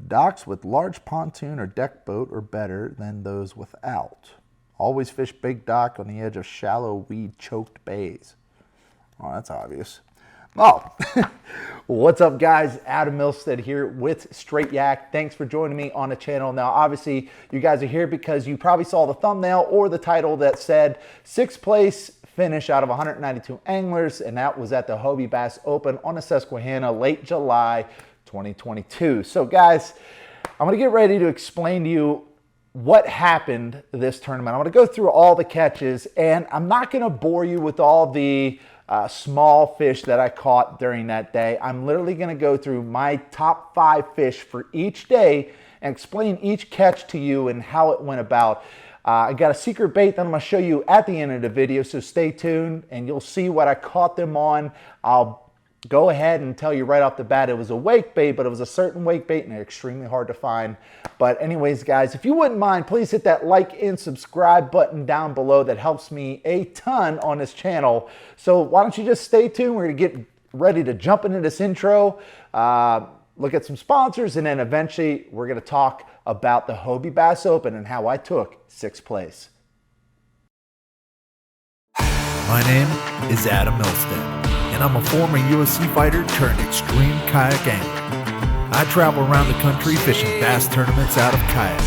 Docks with large pontoon or deck boat are better than those without. Always fish big dock on the edge of shallow weed-choked bays. Oh, that's obvious. Oh, what's up guys? Adam Milstead here with Straight Yak. Thanks for joining me on the channel. Now, obviously, you guys are here because you probably saw the thumbnail or the title that said 6th place finish out of 192 anglers, and that was at the Hobie Bass Open on the Susquehanna, late July 2022. So guys, I'm gonna get ready to explain to you what happened this tournament. I'm gonna go through all the catches, and I'm not gonna bore you with all the small fish that I caught during that day. I'm literally gonna go through my top 5 fish for each day and explain each catch to you and how it went about. I got a secret bait that I'm gonna show you at the end of the video, so stay tuned and you'll see what I caught them on. I'll go ahead and tell you right off the bat, it was a wake bait, but it was a certain wake bait and they're extremely hard to find. But anyways, guys, if you wouldn't mind, please hit that like and subscribe button down below. That helps me a ton on this channel. So why don't you just stay tuned? We're gonna get ready to jump into this intro, look at some sponsors, and then eventually we're gonna talk about the Hobie Bass Open and how I took 6th place. My name is Adam Milstead, and I'm a former UFC fighter turned extreme kayak angler. I travel around the country fishing bass tournaments out of kayaks.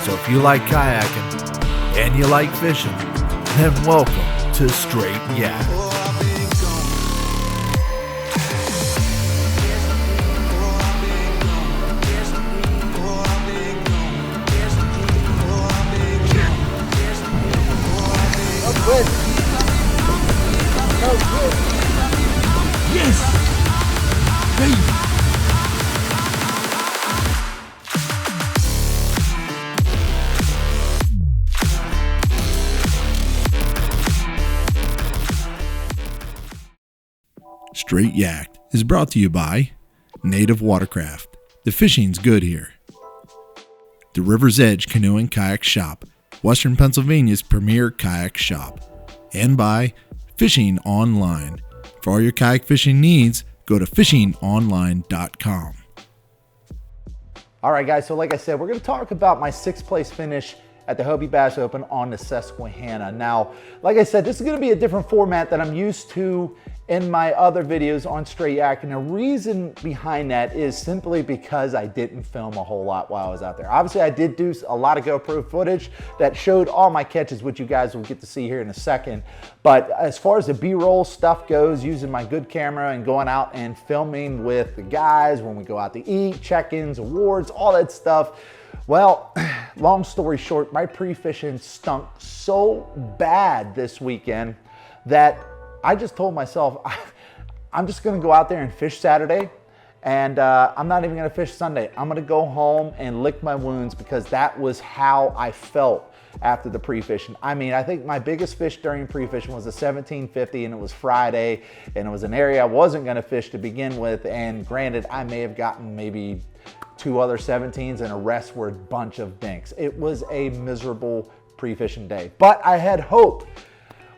So if you like kayaking and you like fishing, then welcome to Straight Yak. Straight Yak'd is brought to you by Native Watercraft. The fishing's good here. The River's Edge Canoe and Kayak Shop, Western Pennsylvania's premier kayak shop. And by Fishing Online. For all your kayak fishing needs, go to fishingonline.com. All right, guys, so like I said, we're gonna talk about my 6th place finish at the Hobie Bass Open on the Susquehanna. Now, like I said, this is gonna be a different format that I'm used to in my other videos on Straight Yak, and the reason behind that is simply because I didn't film a whole lot while I was out there. Obviously, I did do a lot of GoPro footage that showed all my catches, which you guys will get to see here in a second. But as far as the B-roll stuff goes, using my good camera and going out and filming with the guys when we go out to eat, check-ins, awards, all that stuff, well, long story short, my pre-fishing stunk so bad this weekend that I just told myself, I'm just gonna go out there and fish Saturday, and I'm not even gonna fish Sunday. I'm gonna go home and lick my wounds, because that was how I felt after the pre-fishing. I mean, I think my biggest fish during pre-fishing was a 1750, and it was Friday, and it was an area I wasn't gonna fish to begin with, and granted, I may have gotten maybe 2 other 17s, and the rest were a bunch of dinks. It was a miserable pre-fishing day, but I had hope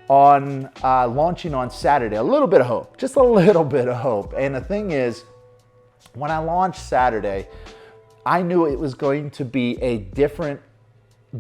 on launching on Saturday. A little bit of hope, just a little bit of hope. And the thing is, when I launched Saturday, I knew it was going to be a different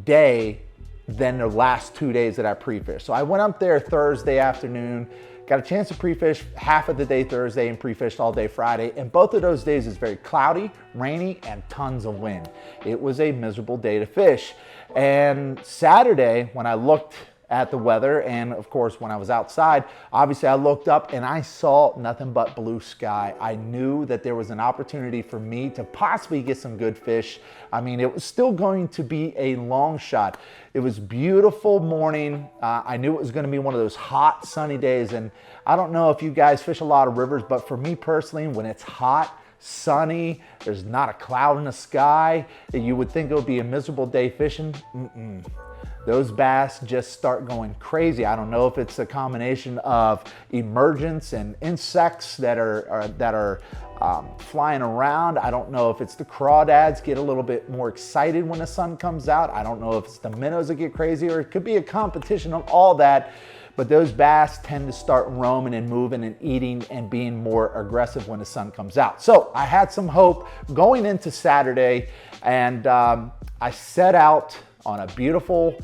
day than the last 2 days that I pre-fished. So I went up there Thursday afternoon, got a chance to pre-fish half of the day Thursday and pre-fished all day Friday. And both of those days is very cloudy, rainy, and tons of wind. It was a miserable day to fish. And Saturday, when I looked at the weather, and of course when I was outside, obviously I looked up and I saw nothing but blue sky. I knew that there was an opportunity for me to possibly get some good fish. I mean, it was still going to be a long shot. It was beautiful morning. I knew it was going to be one of those hot sunny days, and I don't know if you guys fish a lot of rivers, but for me personally, when it's hot, sunny, there's not a cloud in the sky, you would think it would be a miserable day fishing. Those bass just start going crazy. I don't know if it's a combination of emergence and insects that are flying around. I don't know if it's the crawdads get a little bit more excited when the sun comes out. I don't know if it's the minnows that get crazy, or it could be a competition of all that. but those bass tend to start roaming and moving and eating and being more aggressive when the sun comes out. So I had some hope going into Saturday, and I set out on a beautiful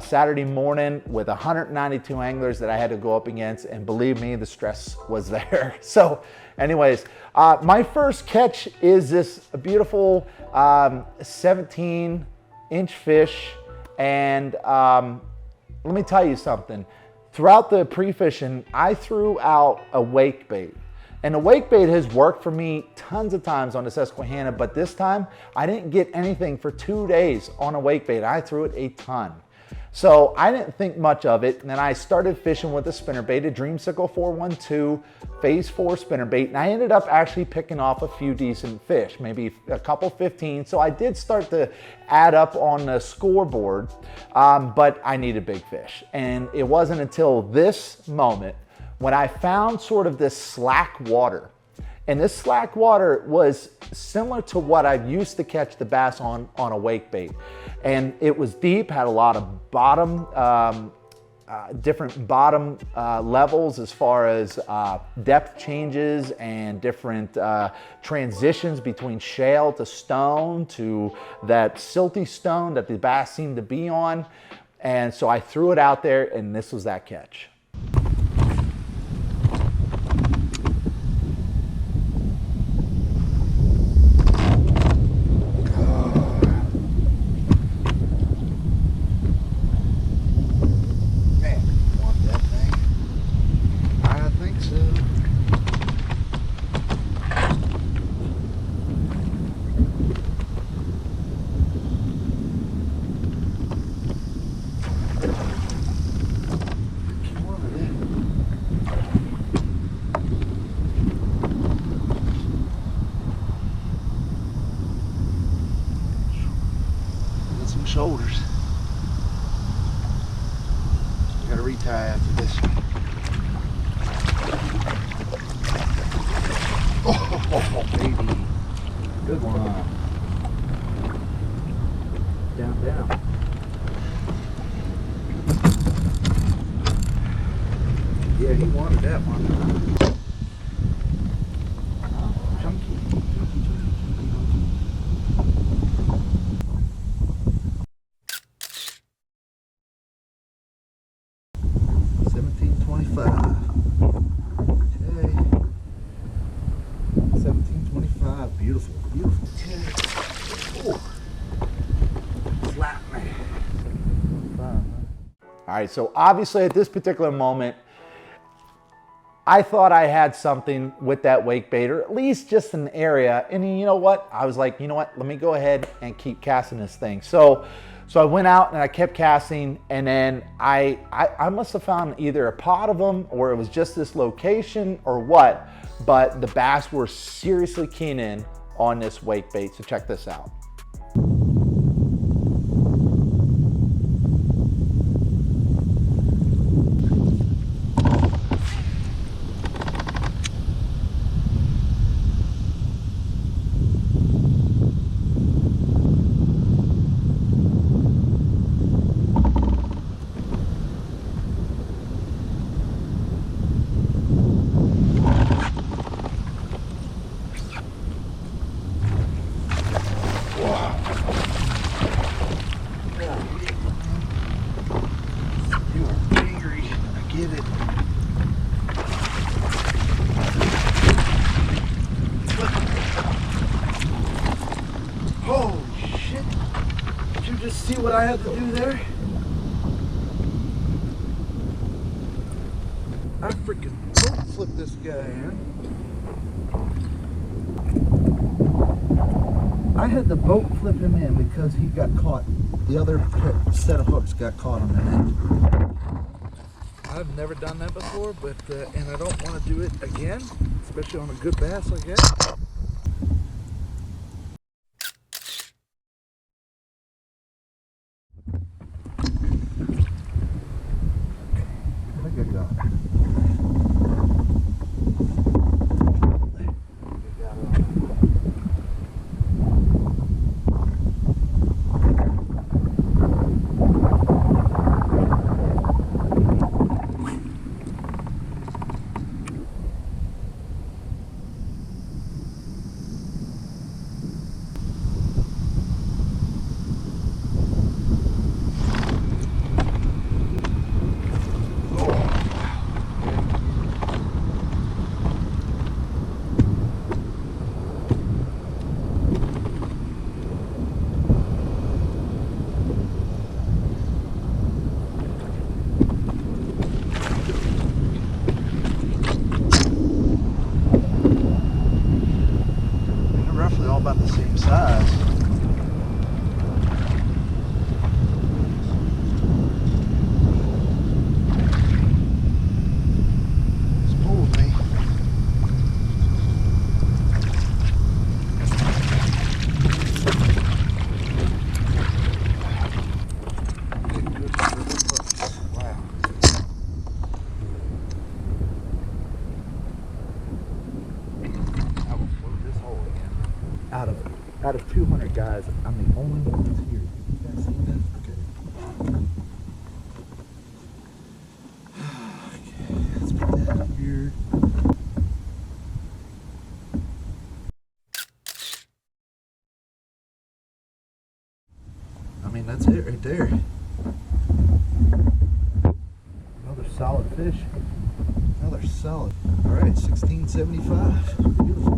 Saturday morning with 192 anglers that I had to go up against, and believe me, the stress was there. So anyways, my first catch is this beautiful 17-inch fish, and let me tell you something. Throughout the pre-fishing, I threw out a wake bait. And the wake bait has worked for me tons of times on the Susquehanna, but this time I didn't get anything for 2 days on a wake bait. I threw it a ton. So I didn't think much of it, and then I started fishing with a spinnerbait, a Dreamsicle 412 phase 4 spinnerbait, and I ended up actually picking off a few decent fish, maybe a couple 15. So I did start to add up on the scoreboard, but I needed big fish. And it wasn't until this moment when I found sort of this slack water. And this slack water was similar to what I used to catch the bass on a wake bait. And it was deep, had a lot of bottom, different bottom levels as far as depth changes and different transitions between shale to stone to that silty stone that the bass seemed to be on. And so I threw it out there, and this was that catch. Shoulders. Gotta retie after this. Oh, baby. Good one. Down, down. Yeah, he wanted that one. Chunky. 1725. Okay. 1725. Beautiful, beautiful. Okay. Oh. Slap me. All right, so obviously at this particular moment, I thought I had something with that wake bait, or at least just an area. And you know what? I was like, you know what? Let me go ahead and keep casting this thing. So I went out and I kept casting, and then I must have found either a pod of them, or it was just this location or what, but the bass were seriously keen in on this wake bait. So check this out. See what I had to do there? I freaking boat flipped this guy in. I had to boat flip him in because he got caught. The other set of hooks got caught on the end. I've never done that before, but and I don't want to do it again, especially on a good bass like that. same size. It's pulled me. Wow. I will float this hole again. Out of 200 guys, I'm the only one that's here. You guys see that? Okay. Okay, let's put that here. I mean, that's it right there. Another solid fish. Another solid. All right, 1675. Beautiful.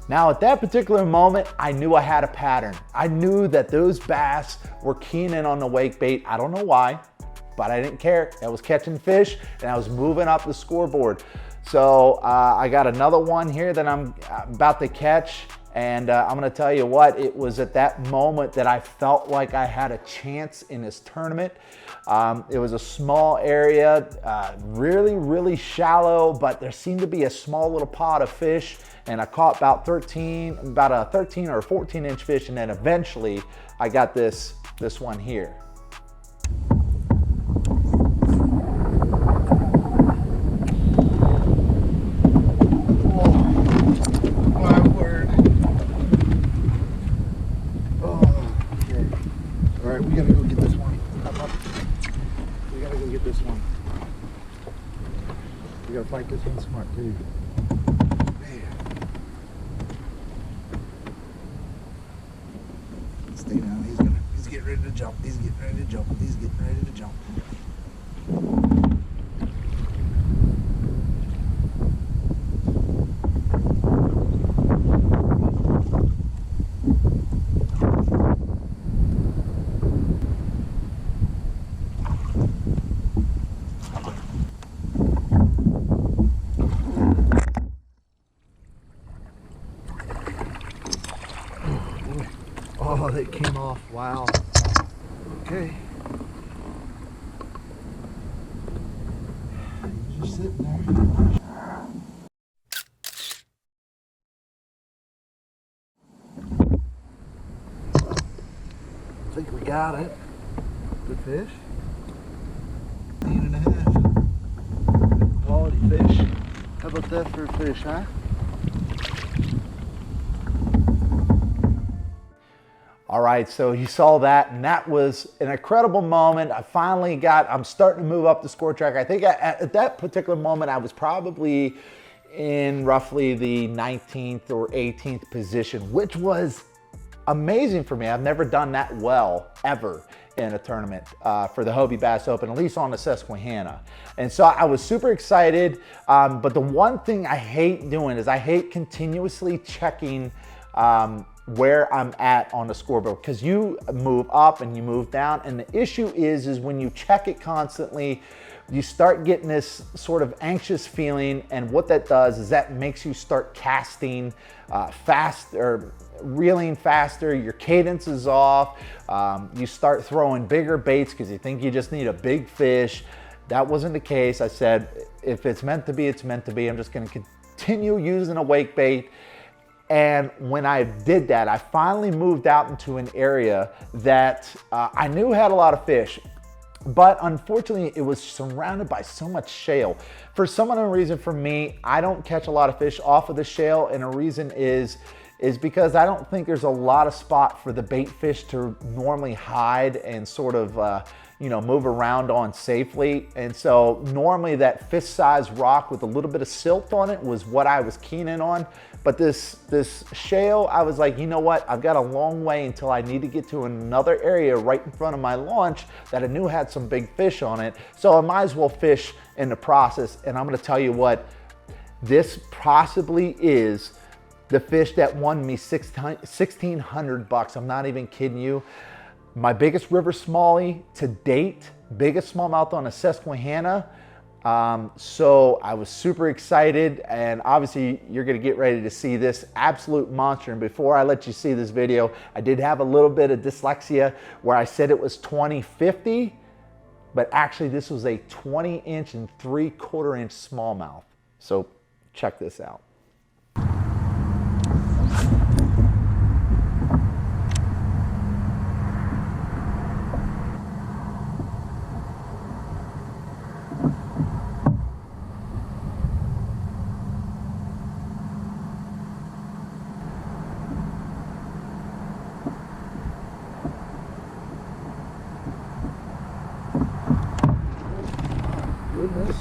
Now at that particular moment, I knew I had a pattern. I knew that those bass were keen in on the wake bait. I don't know why, but I didn't care. I was catching fish and I was moving up the scoreboard. So I got another one here that I'm about to catch. And I'm gonna tell you what, it was at that moment that I felt like I had a chance in this tournament. It was a small area, really shallow, but there seemed to be a small little pot of fish, and I caught about a 13 or 14 inch fish, and then eventually I got this one here. We gotta go get this one. We gotta go get this one. We gotta fight this one smart too. Man. Stay down. He's getting ready to jump. He's getting ready to jump. He's getting ready to jump. Oh, that came off. Wow. Okay. He's just sitting there. I think we got it. Good fish. 18.5. Quality fish. How about that for a fish, huh? All right, so you saw that, and that was an incredible moment. I'm starting to move up the score track. I think at that particular moment, I was probably in roughly the 19th or 18th position, which was amazing for me. I've never done that well, ever, in a tournament for the Hobie Bass Open, at least on the Susquehanna. And so I was super excited, but the one thing I hate doing is I hate continuously checking where I'm at on the scoreboard, because you move up and you move down, and the issue is when you check it constantly, you start getting this sort of anxious feeling, and what that does is that makes you start casting fast, or reeling faster. Your cadence is off. You start throwing bigger baits because you think you just need a big fish. That wasn't the case. I said, if it's meant to be, it's meant to be. I'm just going to continue using a wake bait. And when I did that, I finally moved out into an area that I knew had a lot of fish, but unfortunately it was surrounded by so much shale. For some unknown reason, for me, I don't catch a lot of fish off of the shale, and a reason is because I don't think there's a lot of spot for the bait fish to normally hide and sort of move around on safely. And so normally that fist-sized rock with a little bit of silt on it was what I was keen in on. But this shale, I was like, you know what? I've got a long way until I need to get to another area right in front of my launch that I knew had some big fish on it. So I might as well fish in the process. And I'm gonna tell you what, this possibly is the fish that won me $1,600. I'm not even kidding you. My biggest river smallie to date, biggest smallmouth on a Susquehanna. So I was super excited, and obviously you're gonna get ready to see this absolute monster. And before I let you see this video, I did have a little bit of dyslexia where I said it was 2050, but actually this was a 20-inch and 3/4-inch smallmouth. So check this out. Goodness.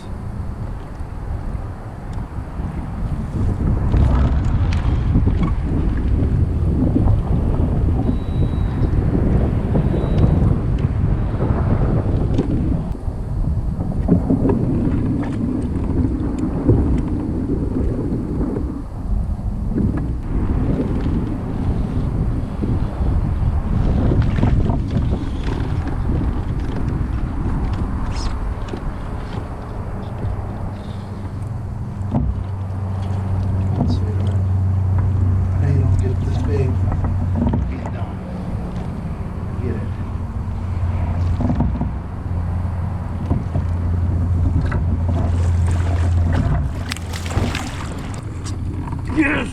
Yes!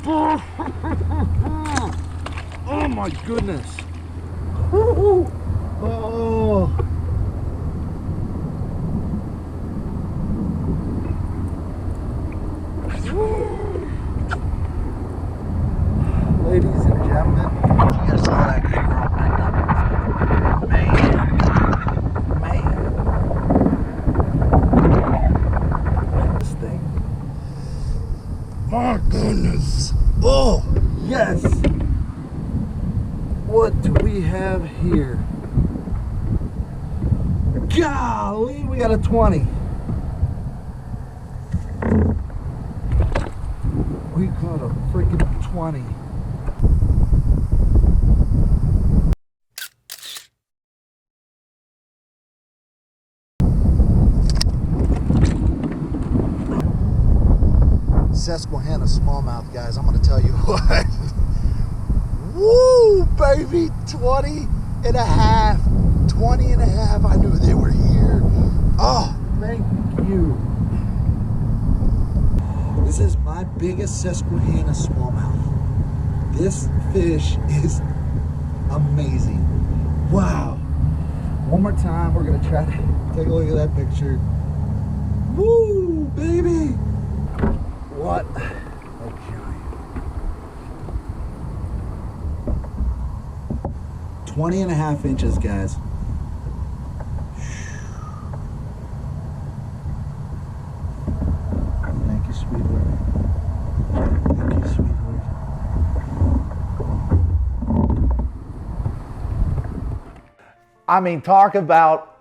Oh my goodness! Oh! Ladies and gentlemen, you guys saw that good girl back up. Man. This thing. My goodness. Oh, yes. What do we have here? Golly, we got a 20. We caught a freaking 20. Susquehanna smallmouth, guys. I'm gonna tell you what. Woo, baby, 20 and a half. 20 and a half. I knew they were here. Oh, thank you. This is my biggest Susquehanna smallmouth. This fish is amazing. Wow. One more time, we're gonna try to take a look at that picture. Woo, baby. What a giant. 20 and a half inches, guys. Thank you, sweetheart. Thank you, sweetheart. I mean, talk about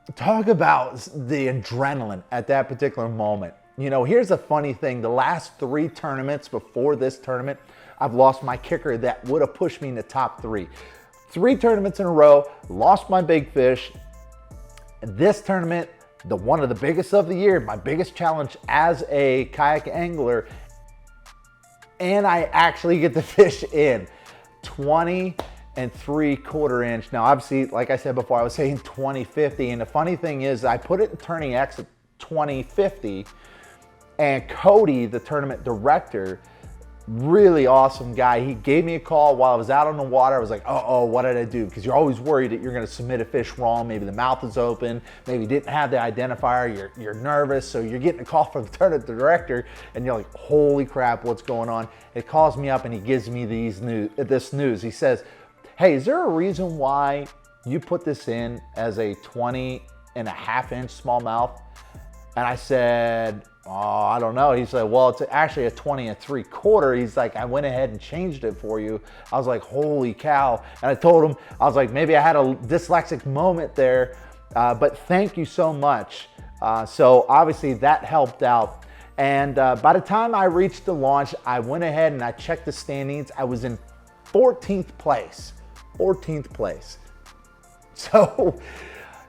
the adrenaline at that particular moment. You know, here's a funny thing. The last 3 tournaments before this tournament, I've lost my kicker that would have pushed me in the top 3. 3 tournaments in a row, lost my big fish. This tournament, one of the biggest of the year, my biggest challenge as a kayak angler, and I actually get the fish in 20 and 3/4 inch. Now, obviously, like I said before, I was saying 2050, and the funny thing is I put it in turning X at 2050, and Cody, the tournament director, really awesome guy, he gave me a call while I was out on the water. I was like, oh, what did I do? Because you're always worried that you're gonna submit a fish wrong. Maybe the mouth is open, maybe you didn't have the identifier, you're nervous, so you're getting a call from the tournament director, and you're like, holy crap, what's going on? It calls me up and he gives me this news. He says, hey, is there a reason why you put this in as a 20 and a half inch smallmouth? And I said, oh, I don't know. He said, well, it's actually a 20 and 3/4. He's like, I went ahead and changed it for you. I was like, holy cow. And I told him, I was like, maybe I had a dyslexic moment there, but thank you so much. So obviously that helped out. And by the time I reached the launch, I went ahead and I checked the standings. I was in 14th place. 14th place. So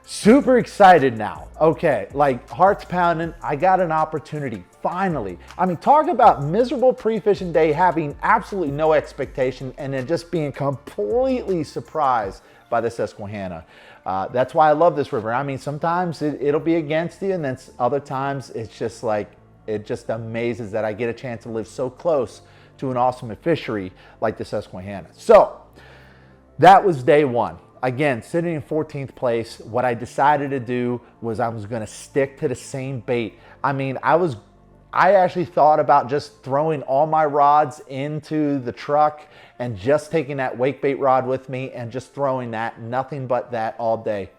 Super excited now. Okay, like heart's pounding. I got an opportunity, finally. I mean, talk about miserable pre-fishing day, having absolutely no expectation, and then just being completely surprised by the Susquehanna. That's why I love this river. I mean, sometimes it'll be against you, and then other times it's just like, it just amazes that I get a chance to live so close to an awesome fishery like the Susquehanna. So that was day one. Again, sitting in 14th place, what I decided to do was I was gonna stick to the same bait. I mean, I actually thought about just throwing all my rods into the truck and just taking that wake bait rod with me and just throwing that, nothing but that all day.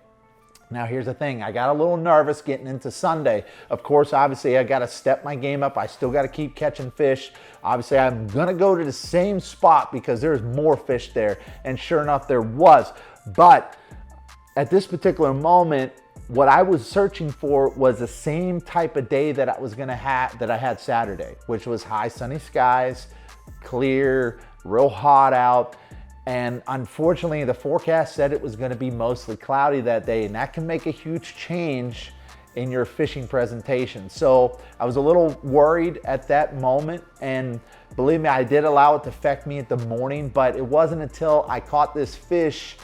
Now here's the thing, I got a little nervous getting into Sunday. Of course, obviously I gotta step my game up. I still gotta keep catching fish. Obviously I'm gonna go to the same spot because there's more fish there. And sure enough, there was. But at this particular moment, what I was searching for was the same type of day that I was gonna have, that I had Saturday, which was high sunny skies, clear, real hot out. And unfortunately, the forecast said it was gonna be mostly cloudy that day, and that can make a huge change in your fishing presentation. So I was a little worried at that moment, and believe me, I did allow it to affect me at the morning, but it wasn't until I caught this fish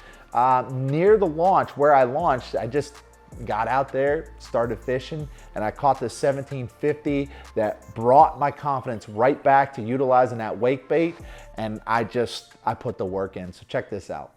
near the launch, where I launched, I just got out there, started fishing, and I caught this 1750 that brought my confidence right back to utilizing that wake bait, and I put the work in. So check this out.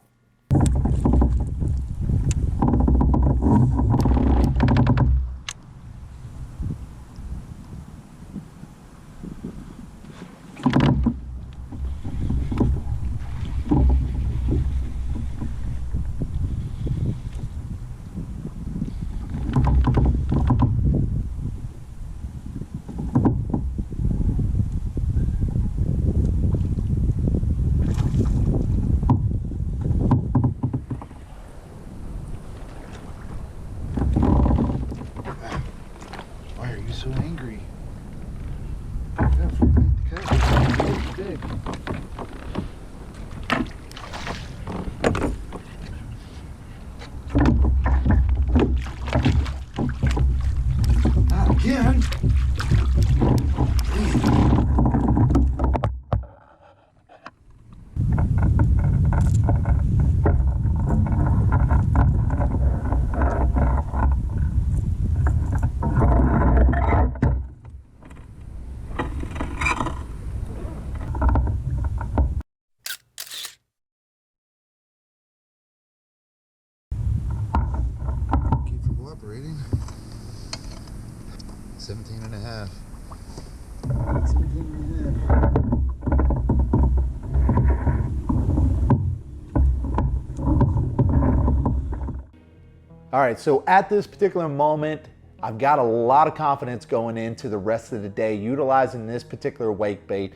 So angry. Yeah, the catch. Big. Not again. Operating 17 and a half. 17 and a half. All right, so at this particular moment, I've got a lot of confidence going into the rest of the day utilizing this particular wake bait.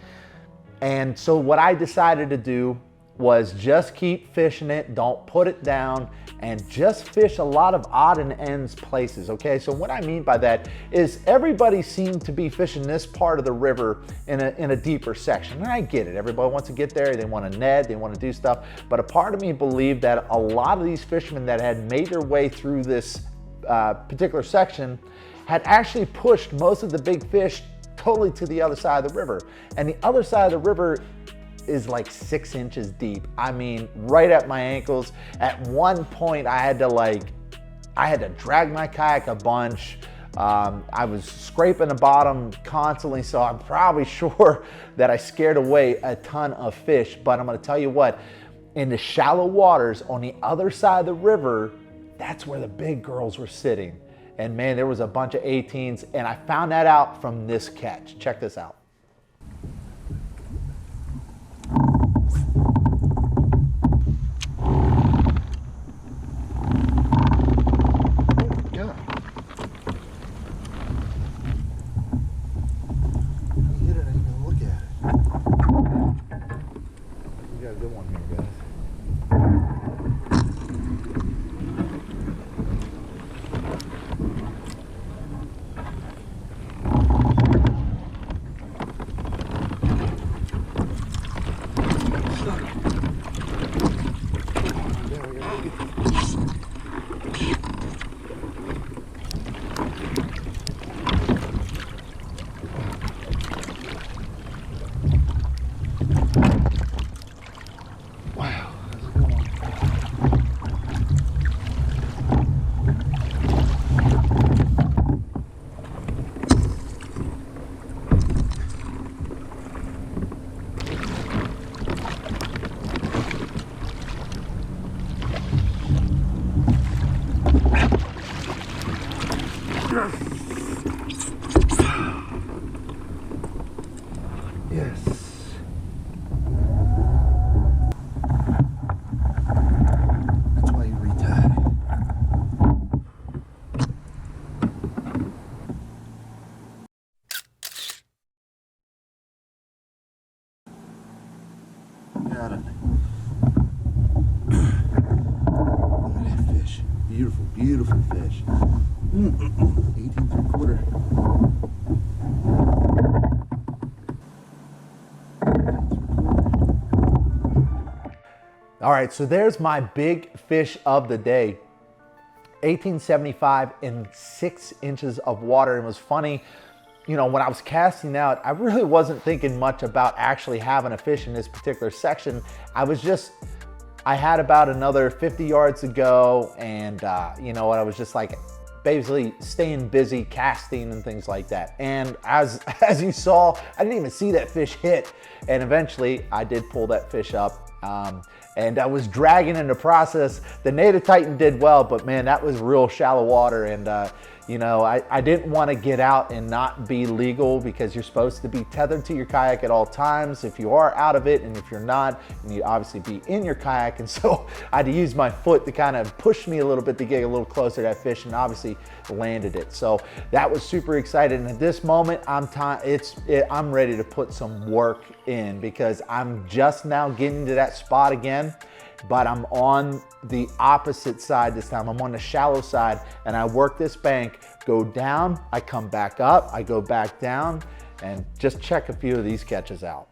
And so what I decided to do was just keep fishing it, don't put it down, and just fish a lot of odd and ends places, okay? So what I mean by that is everybody seemed to be fishing this part of the river in a deeper section. And I get it, everybody wants to get there, they want to net, they want to do stuff, but a part of me believed that a lot of these fishermen that had made their way through this particular section had actually pushed most of the big fish totally to the other side of the river. And the other side of the river is like 6 inches deep. I mean, right at my ankles. At one point, I had to drag my kayak a bunch. I was scraping the bottom constantly, so I'm probably sure that I scared away a ton of fish. But I'm gonna tell you what, in the shallow waters on the other side of the river, that's where the big girls were sitting. And man, there was a bunch of 18s, and I found that out from this catch. Check this out. Yes. That's why you retie. Got it. Look at that fish. Beautiful, beautiful fish. 18 3/4. All right, so there's my big fish of the day. 1875 in 6 inches of water. It was funny, you know, when I was casting out, I really wasn't thinking much about actually having a fish in this particular section. I had about another 50 yards to go, and you know what, I was just like basically staying busy casting and things like that. And as you saw, I didn't even see that fish hit, and eventually I did pull that fish up. And I was dragging in the process. The Native Titan did well, but man, that was real shallow water. And you know, I didn't want to get out and not be legal, because you're supposed to be tethered to your kayak at all times if you are out of it, and if you're not, you need to obviously be in your kayak. And so I had to use my foot to kind of push me a little bit to get a little closer to that fish, and obviously landed it. So that was super exciting. And at this moment, I'm ready to put some work in, because I'm just now getting to that spot again, but I'm on the opposite side this time. I'm on the shallow side, and I work this bank, go down, I come back up, I go back down, and just check a few of these catches out.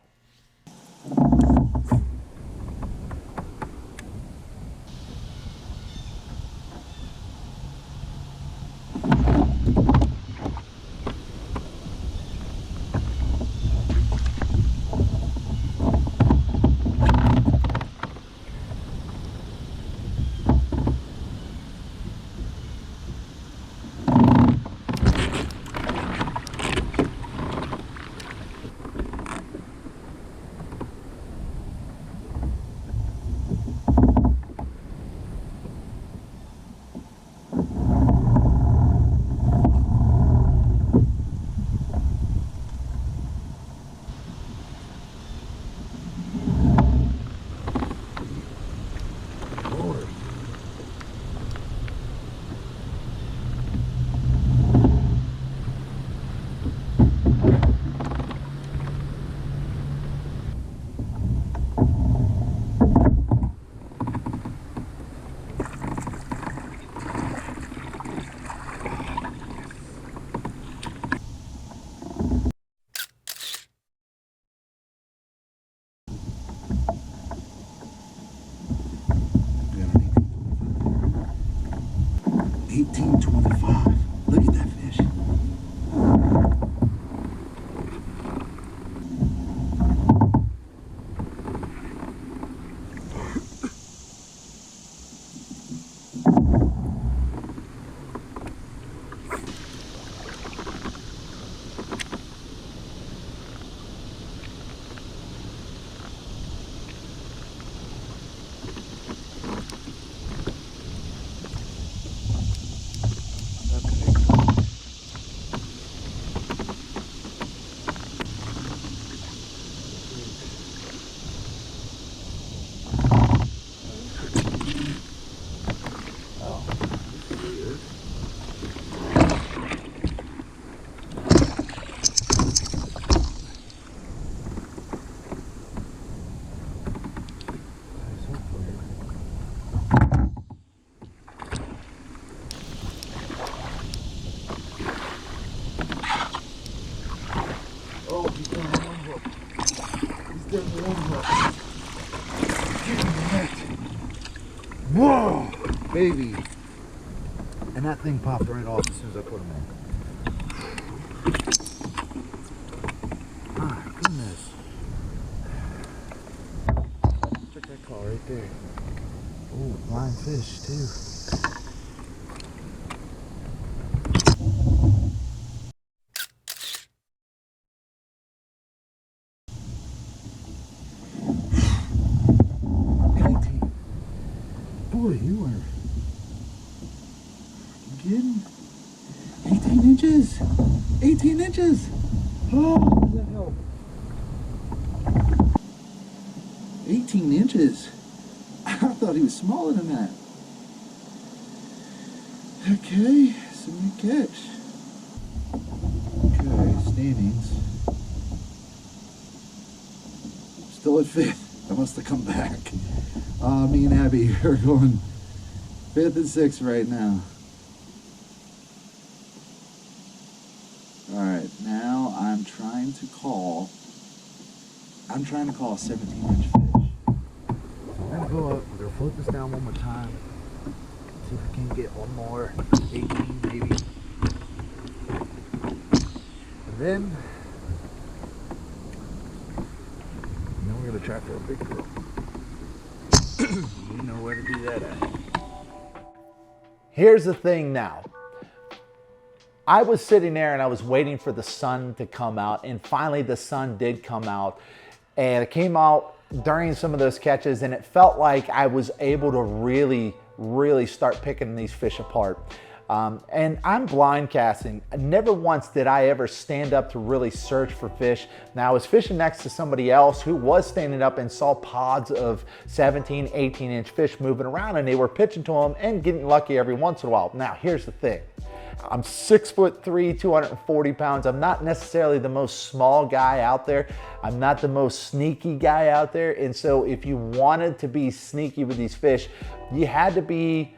Look at that fish. Whoa, baby. And that thing popped right off as soon as I put him in. My goodness. Check that claw right there. Oh, blind fish too. Boy, you are getting 18 inches. 18 inches. Oh, does that help? 18 inches. I thought he was smaller than that. Okay, so new catch. Okay, standings. Still at 5th. I must have come back. Me and Abby are going 5th and 6th right now. Alright, now I'm trying to call a 17-inch fish. I'm gonna go up, we're gonna float this down one more time. See if I can get one more 18 maybe. And then we're gonna try for a big girl. We know where to do that at. Here's the thing now. I was sitting there and I was waiting for the sun to come out, and finally the sun did come out, and it came out during some of those catches, and it felt like I was able to really start picking these fish apart. And I'm blind casting. Never once did I ever stand up to really search for fish. Now I was fishing next to somebody else who was standing up and saw pods of 17, 18-inch fish moving around, and they were pitching to them and getting lucky every once in a while. Now here's the thing. I'm 6'3", 240 pounds. I'm not necessarily the most small guy out there. I'm not the most sneaky guy out there. And so if you wanted to be sneaky with these fish, you had to be,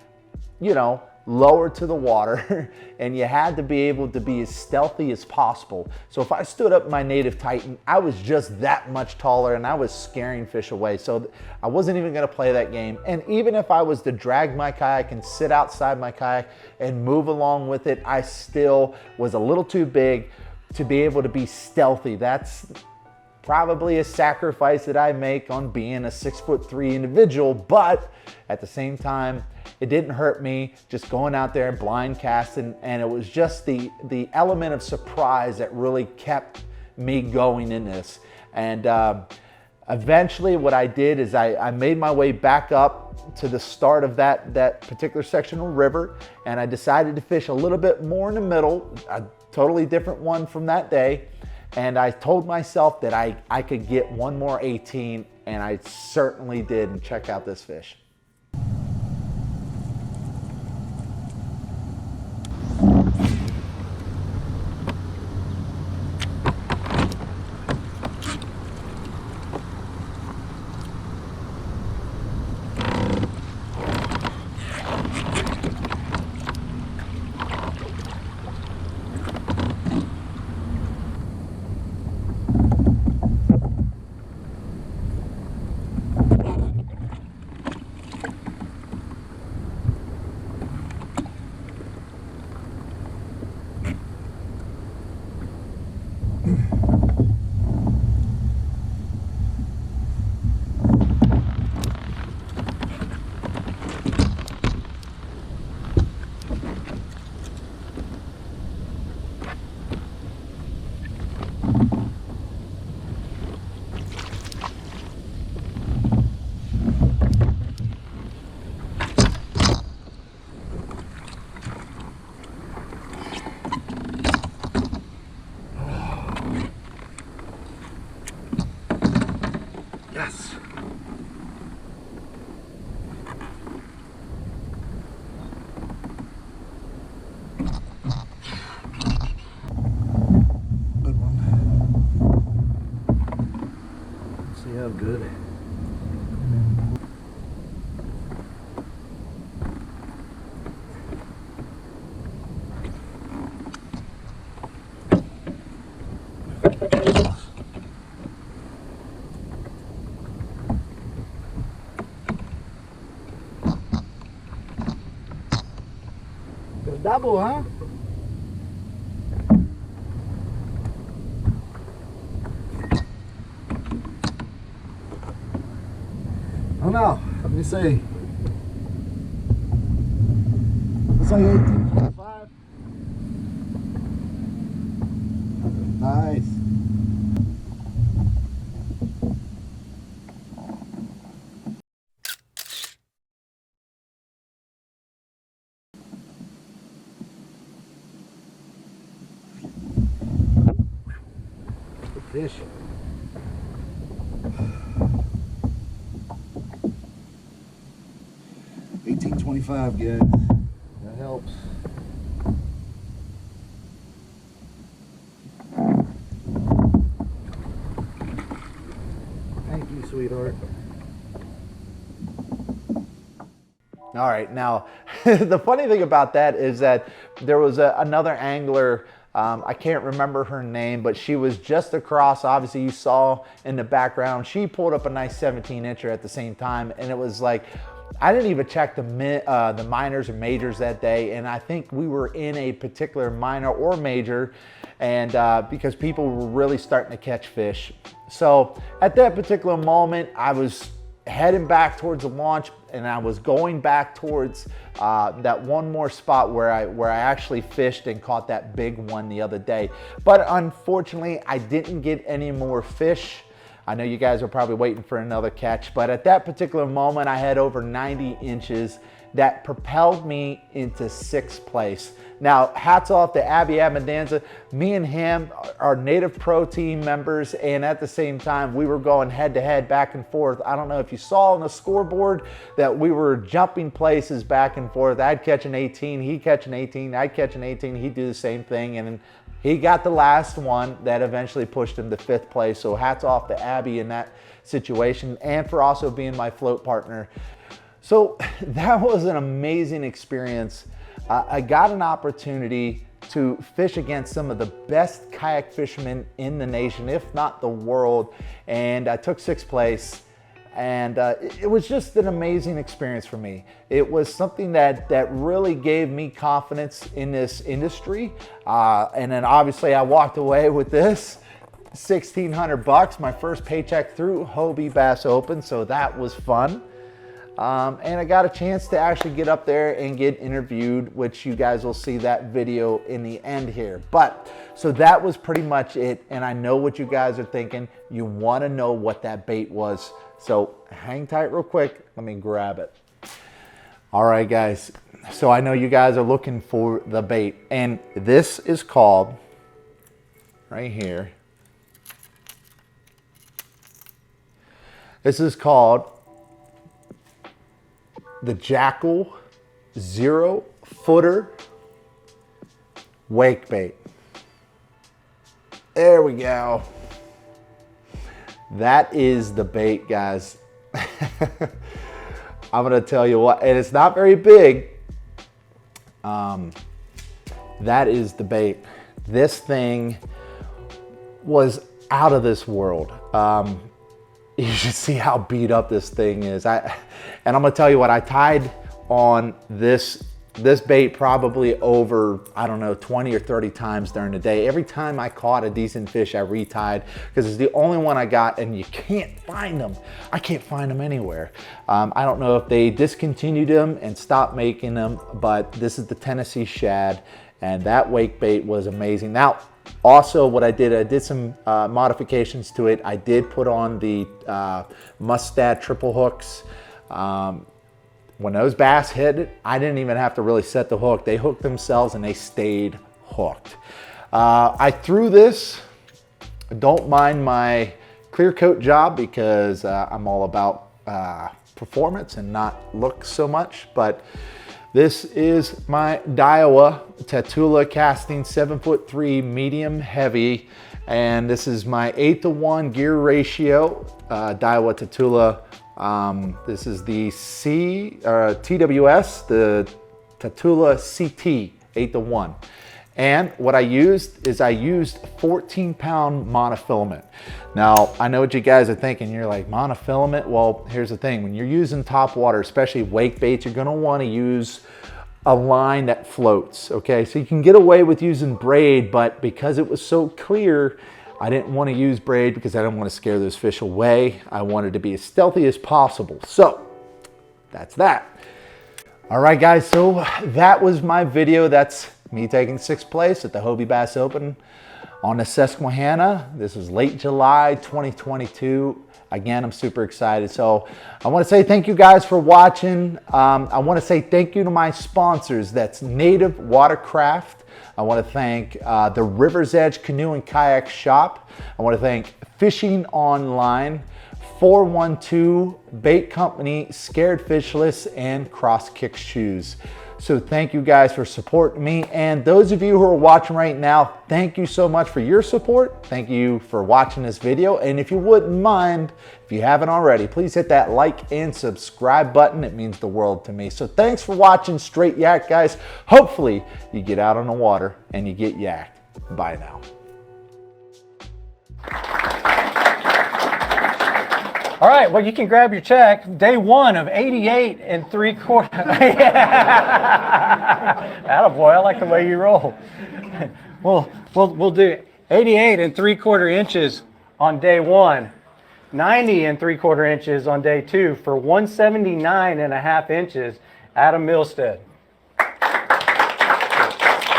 you know, lower to the water, and you had to be able to be as stealthy as possible. So if I stood up my native Titan, I was just that much taller, and I was scaring fish away. So I wasn't even gonna play that game. And even if I was to drag my kayak and sit outside my kayak and move along with it, I still was a little too big to be able to be stealthy. That's probably a sacrifice that I make on being a 6'3" individual, but at the same time, it didn't hurt me just going out there and blind casting, and it was just the element of surprise that really kept me going in this. And eventually what I did is I made my way back up to the start of that particular section of the river, and I decided to fish a little bit more in the middle, a totally different one from that day. And I told myself that I could get one more 18, and I certainly did. And check out this fish. Yes. Good one. Let's see how good. Double, huh? Oh no, let me see. It's like 18.5. Nice. Fish. 25, guys. That helps. Thank you, sweetheart. All right, now the funny thing about that is that there was another angler, I can't remember her name, but she was just across, obviously you saw in the background, she pulled up a nice 17-incher at the same time, and it was like, I didn't even check the minors or majors that day, and I think we were in a particular minor or major, and because people were really starting to catch fish. So at that particular moment, I was heading back towards the launch, and I was going back towards that one more spot where I actually fished and caught that big one the other day. But unfortunately, I didn't get any more fish. I know you guys are probably waiting for another catch, but at that particular moment, I had over 90 inches that propelled me into 6th place. Now, hats off to Abby Abendanza. Me and him are Native Pro team members, and at the same time, we were going head to head, back and forth. I don't know if you saw on the scoreboard that we were jumping places back and forth. I'd catch an 18, he'd catch an 18, I'd catch an 18, he'd do the same thing, and he got the last one that eventually pushed him to 5th place. So hats off to Abby in that situation, and for also being my float partner. So that was an amazing experience. I got an opportunity to fish against some of the best kayak fishermen in the nation, if not the world, and I took 6th place. And it was just an amazing experience for me. It was something that really gave me confidence in this industry. And then obviously I walked away with this $1,600, my first paycheck through Hobie Bass Open, so that was fun. And I got a chance to actually get up there and get interviewed, which you guys will see that video in the end here. But so that was pretty much it. And I know what you guys are thinking. You want to know what that bait was. So hang tight real quick. Let me grab it. All right, guys. So I know you guys are looking for the bait, and this is called right here. This is called the Jackal 0-footer wake bait. There we go. That is the bait, guys. I'm gonna tell you what, and it's not very big. That is the bait. This thing was out of this world. You should see how beat up this thing is. And I'm gonna tell you what, I tied on this bait probably over, I don't know, 20 or 30 times during the day. Every time I caught a decent fish, I retied, because it's the only one I got, and you can't find them. I can't find them anywhere. I don't know if they discontinued them and stopped making them, but this is the Tennessee shad, and that wake bait was amazing. Now, also what I did some modifications to it. I did put on the Mustad triple hooks. When those bass hit it, I didn't even have to really set the hook. They hooked themselves and they stayed hooked. I threw this. Don't mind my clear coat job, because I'm all about performance and not look so much, but this is my Daiwa Tatula casting 7'3" medium heavy, and this is my 8-to-1 gear ratio Daiwa Tatula. This is the TWS, the Tatula CT 8-to-1. And what I used is 14-pound monofilament. Now, I know what you guys are thinking. You're like, monofilament? Well, here's the thing. When you're using top water, especially wake baits, you're gonna wanna use a line that floats, okay? So you can get away with using braid, but because it was so clear, I didn't want to use braid because I didn't want to scare those fish away. I wanted to be as stealthy as possible. So that's that. All right, guys, so that was my video. That's me taking 6th place at the Hobie Bass Open on the Susquehanna. This is late July 2022. Again, I'm super excited. So I want to say thank you guys for watching. I want to say thank you to my sponsors. That's Native Watercraft. I want to thank the River's Edge Canoe and Kayak Shop. I want to thank Fishing Online, 412 Bait Company, Scared Fishless, and Cross Kick Shoes. So thank you guys for supporting me. And those of you who are watching right now, thank you so much for your support. Thank you for watching this video. And if you wouldn't mind, if you haven't already, please hit that like and subscribe button. It means the world to me. So thanks for watching Straight Yak, guys. Hopefully you get out on the water and you get yacked. Bye now. All right, well, you can grab your check. Day 1 of 88 3/4. Attaboy, I like the way you roll. We'll do 88 3/4 inches on day 1, 90 3/4 inches on day 2 for 179.5 inches. Adam Milstead.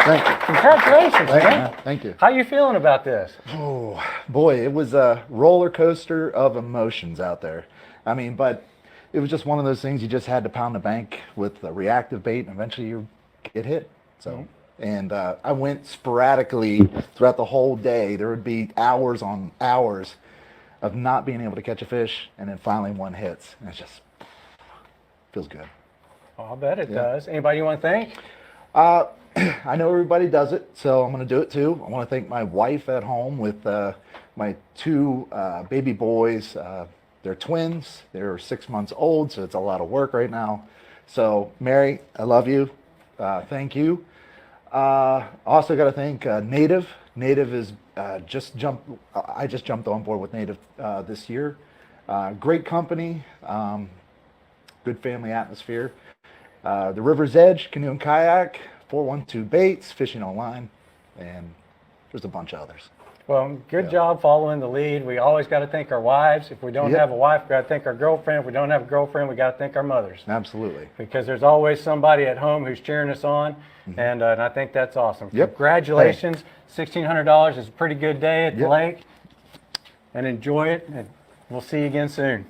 Thank you. Congratulations, man. Thank you. How you feeling about this? Oh, boy, it was a roller coaster of emotions out there. I mean, but it was just one of those things you just had to pound the bank with a reactive bait, and eventually you get hit. So, and I went sporadically throughout the whole day. There would be hours on hours of not being able to catch a fish, and then finally one hits, and it just feels good. Oh, I bet it does. Anybody you want to thank? I know everybody does it, so I'm going to do it too. I want to thank my wife at home with my 2 baby boys. They're twins. They're 6 months old, so it's a lot of work right now. So, Mary, I love you. Thank you. Also got to thank Native. Native is I just jumped on board with Native this year. Great company, good family atmosphere. The River's Edge Canoe and Kayak, 412 Baits, Fishing Online, and there's a bunch of others. Well, good job following the lead. We always got to thank our wives. If we don't have a wife, we got to thank our girlfriend. If we don't have a girlfriend, we got to thank our mothers. Absolutely. Because there's always somebody at home who's cheering us on, and I think that's awesome. Yep. Congratulations. $1,600 is a pretty good day at the lake, and enjoy it, and we'll see you again soon.